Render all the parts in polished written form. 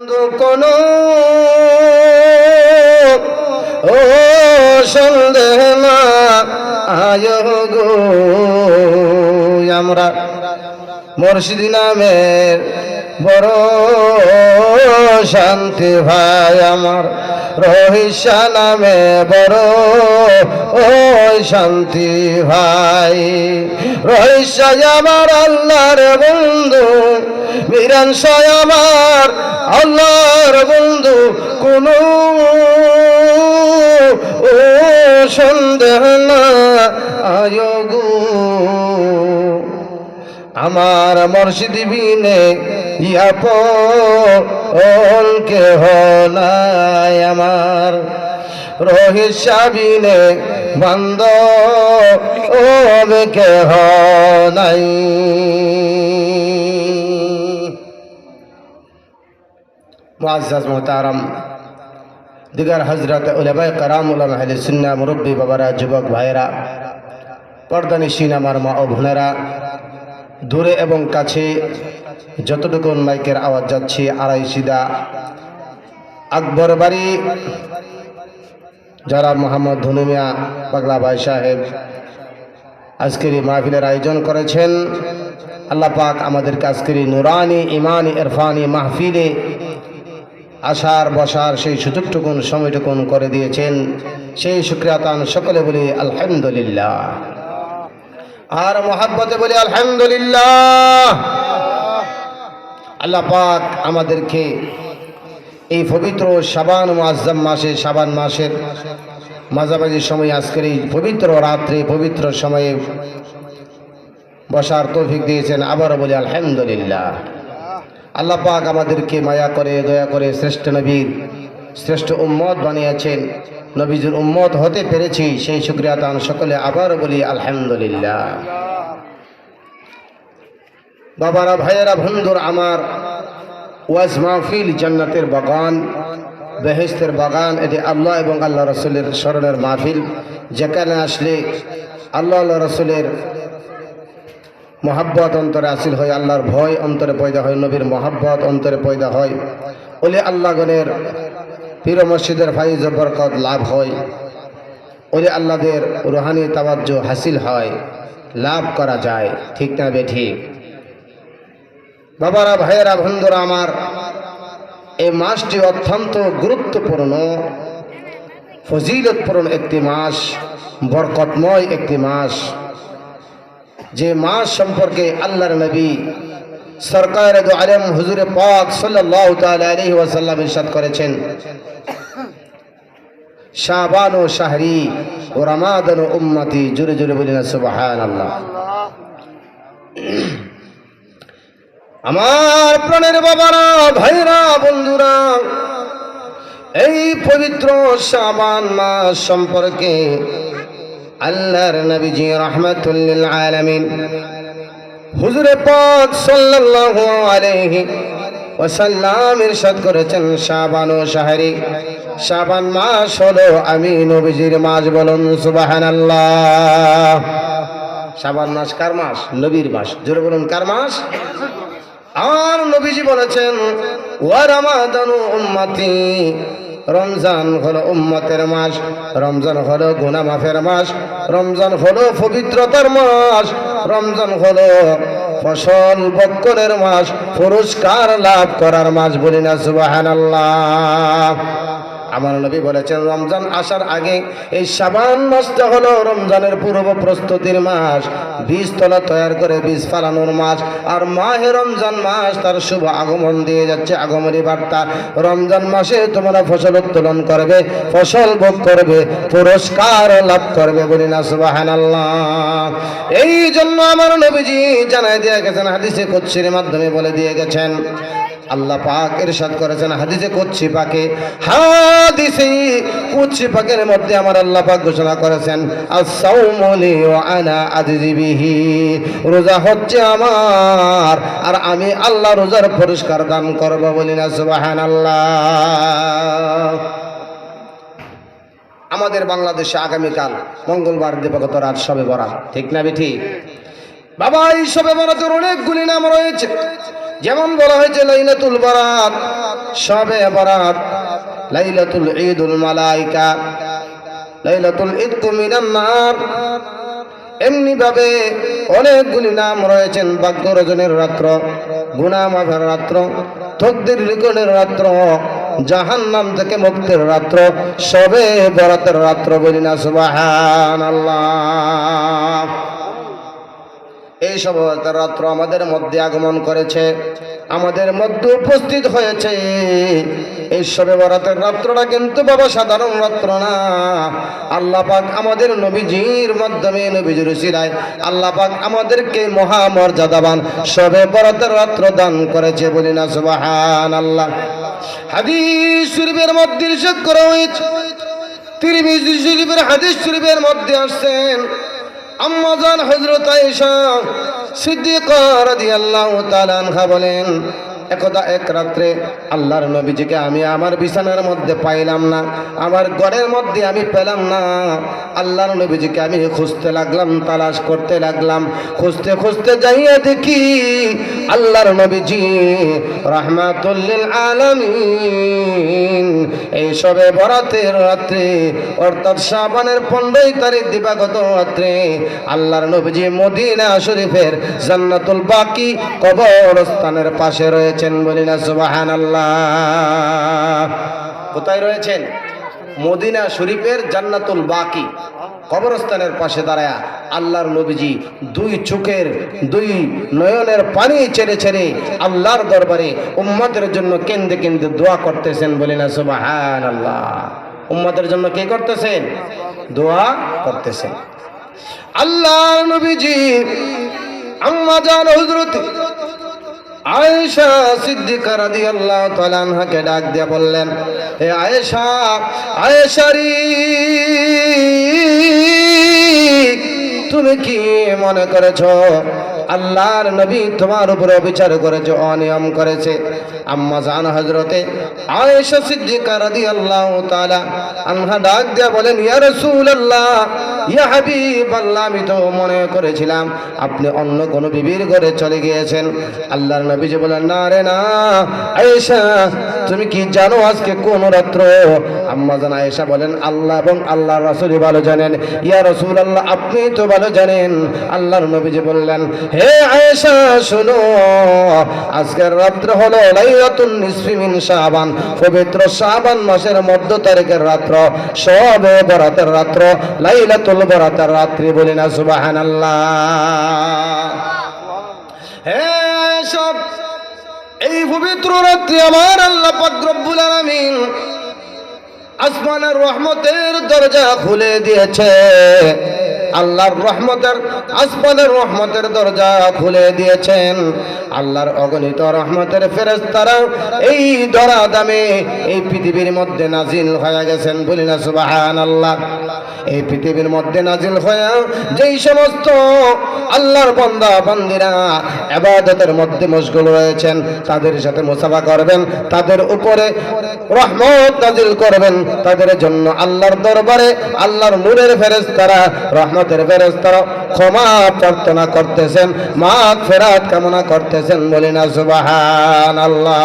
কোনো ও সন্দেহ না আয় গো আমরা মুর্শিদি নামের বড় শান্তি ভাই আমার রহিসা নামে বড় ও শান্তি ভাই রহিসা আমার আল্লাহর বন্ধু মিরান সায় আমার আল্লাহর বন্ধু কোনো ও সন্দেহ না আয় গো আমার মুর্শিদ বিনে ইয়াপন কেহ নাই আমার রহিসা বিনে বান্ধব কেহ নাই। মুআজ্জাজ মুহতারাম দিগার হযরত উলামায়ে কেরাম উলামা আহলে সুন্নাহ মুরব্বী বাবারা যুবক ভাইয়েরা পর্দানিশীন আমার মা ও বোনেরা দূরে এবং কাছে যতটুকু মাইকের আওয়াজ যাচ্ছে আড়াইশিদা আকবর বাড়ি যারা মোহাম্মদ ধনু মিয়া পাগলা ভাই সাহেব আজকের এই মাহফিলের আয়োজন করেছেন। আল্লাহ পাক আমাদেরকে আজকের এই নুরানি ইমানি ইরফানি মাহফিলে আসার বসার সেই সুযোগটুকুন সময়টুকুন করে দিয়েছেন, সেই শুকরিয়া তান সকলে বলি আলহামদুলিল্লাহ, আর মহাব্বতে বলি আলহামদুলিল্লাহ। আল্লাহ পাক আমাদেরকে এই পবিত্র শাবান মুআজ্জাম মাসে শাবান মাসের মাঝামাঝি সময় আজকের এই পবিত্র রাত্রে পবিত্র সময়ে বসার তৌফিক দিয়েছেন, আবারও বলি আলহামদুলিল্লাহ। আল্লাহ পাক আমাদেরকে মায়া করে দয়া করে শ্রেষ্ঠ নবীর শ্রেষ্ঠ উম্মত বানিয়েছেন, নবীজির উম্মত হতে পেরেছি, সেই শুকরিয়া তান সকলে আবারও বলি আলহামদুলিল্লাহ। বাবারা ভাইয়েরা বন্ধুর আমার ওয়াজ মাহফিল জান্নাতের বাগান বেহেশতের বাগান, এটি আল্লাহ এবং আল্লাহ রসুলের স্মরণের মাহফিল। যেখানে আসলে আল্লাহ আল্লাহ রসুলের মহাব্বত অন্তরে আসিল হয়, আল্লাহর ভয় অন্তরে পয়দা হয়, নবীর মহাব্বত অন্তরে পয়দা হয়, ওলি আল্লাহগণের পীর মসজিদের ফাইজ ও বরকত লাভ হয়, ওলি আল্লাহদের রুহানি তাওয়াজ্জু হাসিল হয়, লাভ করা যায়, ঠিক না বেঠিক? বাবারা ভাইয়েরা বন্ধুরা আমার, এই মাসটি অত্যন্ত গুরুত্বপূর্ণ ফজিলতপূর্ণ একটি মাস, বরকতময় একটি মাস, যে মাস সম্পর্কে আল্লাহর নবী সরকার দু আলম হুজুর পাক সাল্লাল্লাহু তাআলা আলাইহি ওয়াসাল্লাম ইরশাদ করেছেন, শাবানু শাহরি ও রমাদানু উম্মতি। জোরে জোরে বলিনা সুবহানাল্লাহ। আমার প্রাণের বাবারা ভাইরা বন্ধুরা, এই পবিত্র শাবান মাস সম্পর্কে আল্লাহর নবীজি রাহমাতুল লিল আলামিন হুজুর পাক সাল্লাল্লাহু আলাইহি ওয়াসাল্লাম ইরশাদ করেছেন, শাবানু শাহরি, শাবান মাস হলো আমি নবীজির মাস। বলুন সুবহানাল্লাহ। শাবান মাস কার মাস? নবীর মাস। জোরে বলুন কার মাস? আর নবীজি বলেছেন, ওয়া রমাদানু উম্মতি, রমজান হলো উম্মতের মাস, রমজান হলো গুনাহ মাফের মাস, রমজান হলো পবিত্রতার মাস, রমজান হলো ফসল বক্করের মাস, পুরস্কার লাভ করার মাস। বলি না সুবহানাল্লাহ। আমার নবী বলেছেন, রমজান আসার আগে এই শাবান মাসটা হলো রমজানের পূর্ব প্রস্তুতির মাস, বীজ তলা তৈরি করে বীজ ফালানোর মাস। আর মাহে রমজান মাস তার শুভ আগমন দিয়ে যাচ্ছে, আগমনী বার্তা। রমজান মাসে তোমরা ফসল উত্তোলন করবে, ফসল ভোগ করবে, পুরস্কার লাভ করবে। বলি না সুবহানাল্লাহ। এই জন্য আমার নবীজি জানাই দিয়ে গেছেন, হাদিসে কুদসির মাধ্যমে বলে দিয়ে গেছেন, আল্লাহ পাক ইরশাদ করেছেন হাদিসে কুদসি পাকে, হাদিসে কুদসি পাকের মধ্যে আমার আল্লাহ পাক ঘোষণা করেছেন, আস-সাওমু লি ওয়া আনা আজজি বিহি, রোজা হচ্ছে আমার আর আমি আল্লাহ রোজার পুরস্কার দান করব। বলি না সুবহানাল্লাহ। আমাদের বাংলাদেশে আগামীকাল মঙ্গলবার দিবাগত রাত শবে বরাত, ঠিক না বেঠিক? বাবা, এই শবে বরাতের অনেকগুলি নাম রয়েছে। যেমন বলা হয়েছে লাইলাতুল বারাত, শবে বারাত, লাইলাতুল ঈদুল মালাইকা, লাইলাতুল ইতকু মিনান নার, এমনি ভাবে অনেকগুলি নাম রয়েছেন। ভাগ্য রজনের রাত্র, গুনাহ মাফের রাত্র, তকদির লিখনের রাত্র, জাহান্নাম থেকে মুক্তির রাত্র, শবে বরাতের রাত্র। বলি না সুবহানাল্লাহ। এই শবে বরাতের রাত্র আমাদের মধ্যে আগমন করেছে, আমাদের মধ্যে উপস্থিত হয়েছে। এই শবে বরাতের রাত্রটা কিন্তু বাবা সাধারণ রাত্র না। আল্লাহ পাক আমাদের নবীজির মাধ্যমে, নবীজির উসিলায় আল্লাহ পাক আমাদেরকে মহামর্যাদাবান শবে বরাতের রাত্র দান করেছে। বলি না সুবহানাল্লাহ। হাদিস শরীফের মধ্যে ইরশাদ করা হয়েছে, তিরমিজি শরীফের হাদিস শরীফের মধ্যে আসছেন, আম্মা জান হযরত আয়েশা সিদ্দিকা রাদিয়াল্লাহু তাআলা আনহা বলেন, একদা এক রাত্রে আল্লাহর নবীজিকে আমি আমার বিছানার মধ্যে পাইলাম না, আমার ঘরের মধ্যে আমি পেলাম না। আল্লাহর নবীজিকে আমি খুঁজতে লাগলাম, তালাশ করতে লাগলাম। খুঁজতে খুঁজতে যাইয়া দেখি আল্লাহর নবীজি রাহমাতুল লিল আলামিন এই শবে বরাতের রাত্রে, অর্থাৎ শাবানের 15 তারিখ দিবাগত রাত্রে আল্লাহর নবীজি মদিনা শরীফের জান্নাতুল বাকি কবরস্থানের পাশে রয়েছে। বলি না সুবহানাল্লাহ। কোথায় রয়েছেন? মদিনা শরীফের জান্নাতুল বাকি কবরস্থানের পাশে দাঁড়ায়া আল্লাহর নবীজি দুই চোখের দুই নয়নের পানি ছেড়ে ছেড়ে আল্লাহর দরবারে উম্মতের জন্য কেঁদে কেঁদে দোয়া করতেছেন। বলি না সুবহানাল্লাহ। উম্মতের জন্য কি করতেছেন? দোয়া করতেছেন। আল্লাহর নবীজি আম্মা জান হযরত আয়েশা সিদ্দিকা রাদিয়াল্লাহু তাআলা আনহাকে ডাক দিয়ে বললেন, হে আয়েশা, আয়েশারি তুমি কি মনে করেছো আল্লাহর নবী তোমার উপরে বিচার করেছে, অনিয়ম করেছে? আম্মা জান হযরতে আয়েশা সিদ্দিকা রাদিয়াল্লাহু তাআলা আনহা ডাক দিয়ে বলেন, ইয়া রাসূলুল্লাহ, ইয়া হাবিবাল্লাহ, আমি তো মনে করেছিলাম আপনি অন্য কোন বিবির ঘরে চলে গিয়েছেন। আল্লাহর নবীজি বলেন, না রে না আয়েশা, তুমি কি জানো আজকে কোন রাত্র? আম্মা জান আয়েশা বলেন, আল্লাহ এবং আল্লাহর রাসূল ভালো জানেন। ইয়া রাসূলুল্লাহ, আপনি তো ভালো জানেন। আল্লাহর নবীজি বললেন, হে আয়েশা শোনো, আজকের রাত্র হলো লাইলাতুন নিসফি মিন শাবান, পবিত্র শাবান মাসের মধ্য তারিখের রাত্র, শবে বরাতের রাত্র, লাইলাতুল বরাতের রাত্রি। বলি না সুবহানাল্লাহ। হে আয়েশা, এই পবিত্র রাত্রি আমার আল্লাহ পাক রব্বুল আলামিন আসমানের রহমতের দরজা খুলে দিয়েছে। আল্লাহর রহমতের, আসমানের রহমতের দরজা খুলে দিয়েছেন। আল্লাহর অগণিত রহমতের ফেরেশতারা এই ধরা দামে এই পৃথিবীর মধ্যে নাজিল হয়ে গেছেন। বলি না সুবহানাল্লাহ। এই পৃথিবীর মধ্যে নাজিল হয়ে যেই সমস্ত আল্লাহর বান্দা বান্দিরা ইবাদতের মধ্যে মশগুল রয়েছেন, তাদের সাথে মুসাফা করবেন, তাদের উপরে রহমত নাজিল করবেন। তাদের জন্য আল্লাহর দরবারে আল্লাহর নূরের ফেরেশতারা, রহমতের ফেরেশতারা ক্ষমা প্রার্থনা করতেছেন, মাগফিরাত কামনা করতেছেন। বলি না সুবহানাল্লাহ।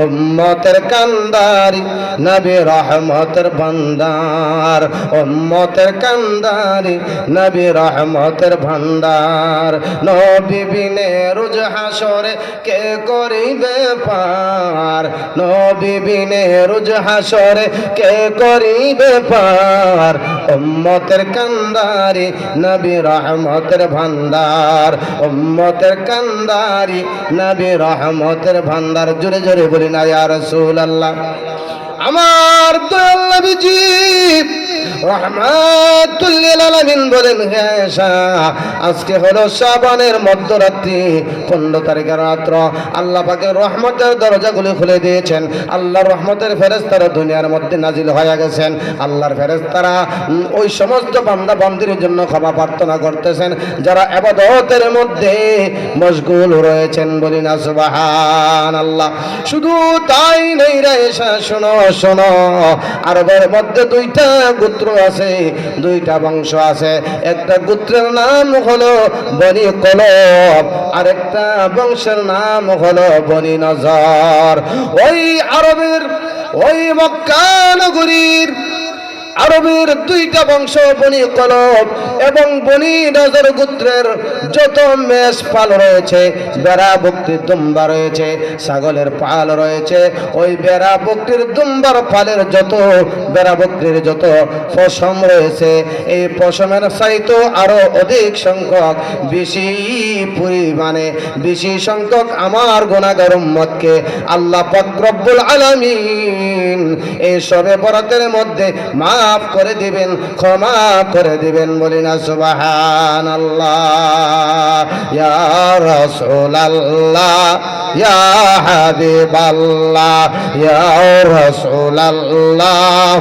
উম্মতের কান্দারি নবী রহমতের ভান্ডার, উম্মতের কান্দারি নবী রহমতের ভান্ডার। নবী বিনে রোজ হাসরে কে করিবে পার, নবী বিনে রোজ হাসরে কে করিবে পার। উম্মতের কান্দারি নবী রহমতের ভান্ডার, উম্মতের কান্দারি নবী রহমতের ভান্ডার। জোরে জোরে বলি না ইয়া রাসূলুল্লাহ। আমার দয়াল নবীজি রহমাতুল লিল আলামিন বলেন, আজকে হলো শাবানের মধ্যরাত্রি, 15 তারিখের রাত্র। আল্লাহ পাকের রহমতের দরজাগুলি খুলে দিয়েছেন। আল্লাহর রহমতের ফেরেশতারা দুনিয়ার মধ্যে নাজিল হয়ে গেছেন। আল্লাহর ফেরেশতারা ওই সমস্ত বান্দা বান্দির জন্য ক্ষমা প্রার্থনা করতেছেন যারা ইবাদতের মধ্যে মশগুল রয়েছেন। বলি না সুবহানাল্লাহ। শুধু তাই নেই রে, শোনো শোনো, আরবের মধ্যে দুইটা গোত্র গোত্র আছে, দুইটা বংশ আছে। একটা গোত্রের নাম হলো বনি কলব, আর একটা বংশের নাম হলো বনি নজর। ওই আরবের, ওই মক্কা নগরীর আরবের দুইটা বংশ বনি কলব এবং বনি নজর গোত্রের যত মেষ পাল রয়েছে, বেড়া বকরির দুম্বা রয়েছে, ছাগলের পাল রয়েছে, ওই বেড়া বকরির দুম্বার পালের যত, বেড়া বকরির যত পশম রয়েছে, এই পশমের চাইতে আরো অধিক সংখ্যক, বেশি পরিমাণে, বেশি সংখ্যক আমার গুনাহগার উম্মতকে আল্লাহ পাক রব্বুল আলামিন এই শবে বরাতের মধ্যে মাফ করে দিবেন, ক্ষমা করে দিবেন। বলি না সুবহানাল্লাহ। ইয়া রাসূলুল্লাহ, ইয়া হাবিবাল্লাহ, ইয়া রাসূলুল্লাহ।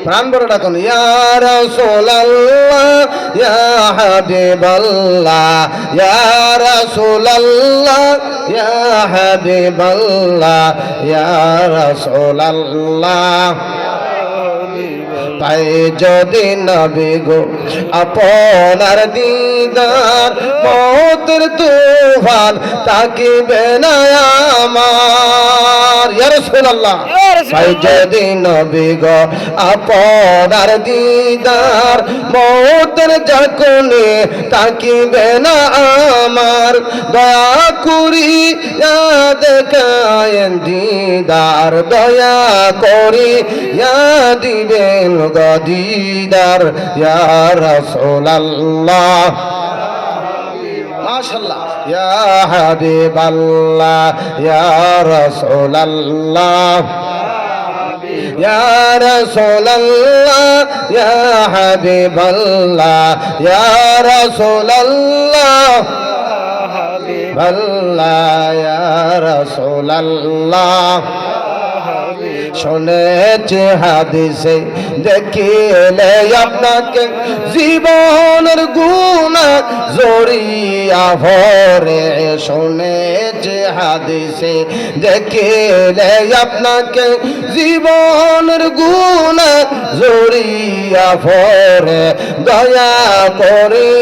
প্রাণ বড় ডাকুন, ইয়া রাসূলুল্লাহ, ইয়া হাবিবাল্লাহ, ইয়া রাসূলুল্লাহ, ইয়া হাবিবাল্লাহ, ইয়া রাসূলুল্লাহ। পাই যদি নবী গো আপনার দিদার, মওতের তুফান তাকিবে না আমার। ইয়া রাসূলুল্লাহ, পাই যদি নবী গো আপনার দিদার, মওতের যখনে তাকিবে না আমার। দয়া করি দেখায়েন দিদার, দয়া করি দিবেন গদিদার। ইয়া রাসূলুল্লাহ, মাশাআল্লাহ। ইয়া হাবিবাল্লাহ, ইয়া রাসূলুল্লাহ, ইয়া রাসূলুল্লাহ, ইয়া হাবিবাল্লাহ, ইয়া রাসূলুল্লাহ, হাবিবাল্লাহ, ইয়া রাসূলুল্লাহ। শুনেছি হাদিসে দেখিলে আপনাকে জীবনের গুনাহ জড়িয়া ভরে। শুনেছি হাদিসে দেখিলে আপনাকে জীবনের গুনাহ জড়িয়া ভরে। দয়া করি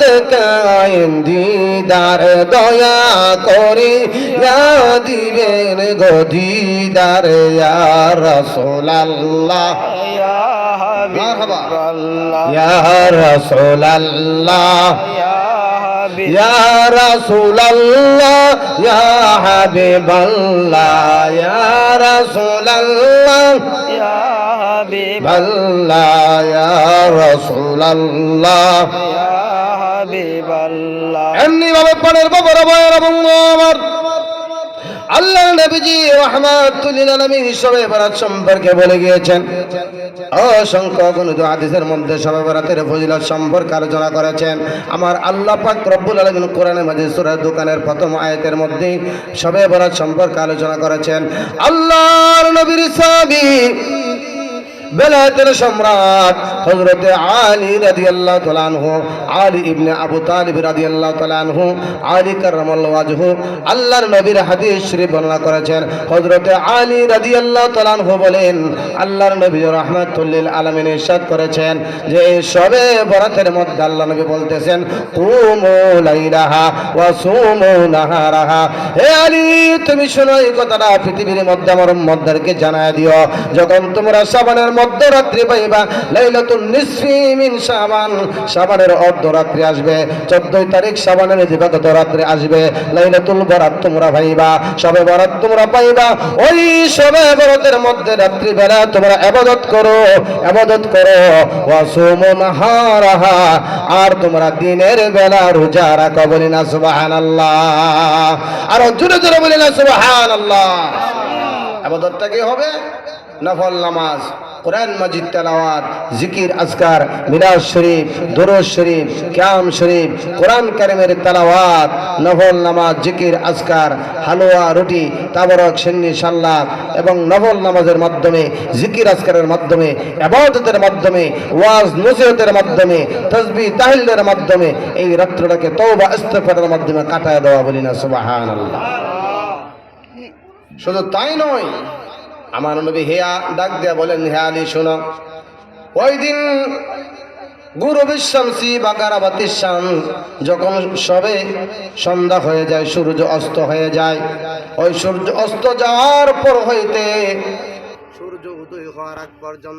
দেখায়েন দিদার, দয়া করি দিবেন গদিদার। ইয়া রাসূলুল্লাহ, ইয়া হাবিবাল্লাহ, ইয়া রাসূলুল্লাহ, ইয়া রাসূলুল্লাহ, ইয়া হাবিবাল্লাহ, ইয়া রাসূলুল্লাহ, ইয়া হাবিবাল্লাহ, ইয়া রাসূলুল্লাহ, ইয়া হাবিবাল্লাহ। এমনি ভাবে পড়ের বাবার বয়ের এবং আমার আল্লাহ নবীজি রাহমাতুল লিল আলামিন শবে বরাত সম্পর্কে বলে গিয়েছেন। অসংখ্য গণিত হাদিসের মধ্যে শবে বরাতের ফজিলত সম্পর্কে আলোচনা করেছেন। আমার আল্লাহ পাক রব্বুল আলামিন কোরআনের মাঝে সূরা দোকানের প্রথম আয়াতের মধ্যে শবে বরাত সম্পর্কে আলোচনা করেছেন। আল্লাহর নবীর সাহাবী বেলায়েতের সম্রাট হযরতে আলী রাদিয়াল্লাহু তাআলা আনহু, আলী ইবনে আবু তালিব রাদিয়াল্লাহু তাআলা আনহু, আলী কাররামাল্লাহু ওয়াজহু আল্লাহর নবীর হাদিস শরীফ বর্ণনা করেছেন। হযরতে আলী রাদিয়াল্লাহু তাআলা আনহু বলেন, আল্লাহর নবী রাহমাতুল লিল আলামিন ইরশাদ করেছেন যে এই শবে বরাতের মধ্যে আল্লাহ নবী বলতেছেন, কুমু লাইলাহা ওয়া সুমু নাহারাহা। হে আলী, তুমি শোনো এই কথাটা পৃথিবীর মধ্যে আমার উম্মতদেরকে জানায় দিও, যখন তোমরা শাবানের মধ্যরাত্রি পাইবা, লাইলাতুন নিসফি মিন শাবান, শাবানের অর্ধরাত্রি আসবে, 14 তারিখ শাবানের দিবাগত রাত্রি আসবে, লাইলাতুল বরাত তোমরা পাইবা, শবে বরাত তোমরা পাইবা। ওই শবে বরাতের মধ্যে রাত্রি বেলা তোমরা ইবাদত করো, ইবাদত করো। ওয়া সুমু নাহারাহা, আর তোমরা দিনের বেলা রোজা রাখো। বলি না সুবহানাল্লাহ, আর জোরে জোরে বলি না সুবহানাল্লাহ। ইবাদতটা কি হবে? নফল নামাজ, কোরআন মাজিদ তেলাওয়াত, জিকির আজকার, মিলাদ শরীফ, দুরূদ শরীফ, কিয়াম শরীফ, কোরআন কারীমের তেলাওয়াত, নফল নামাজ, জিকির আজকার, হালুয়া রুটি, তাবারক সিন্নি সাল্লাত এবং নফল নামাজের মাধ্যমে, জিকির আজকারের মাধ্যমে, ইবাদতের মাধ্যমে, ওয়াজ নসিহতের মাধ্যমে, তাসবিহ তাহলিলের মাধ্যমে এই রাত্রটাকে তওবা ইস্তিগফারের মাধ্যমে কাটায় দেওয়া। বলি না সুবহানাল্লাহ। শুধু তাই নয়, আমার নবী হেয়া ডাক দিয়া বলেন, হে আলী শোনো, ওই দিন গুরুবি শামসি বা গারাবাতির শাম, যখন সবে সন্ধ্যা হয়ে যায়, সূর্য অস্ত হয়ে যায়, ওই সূর্য অস্ত যাওয়ার পর হইতে সূর্য উদয় হওয়ার আগ পর্যন্ত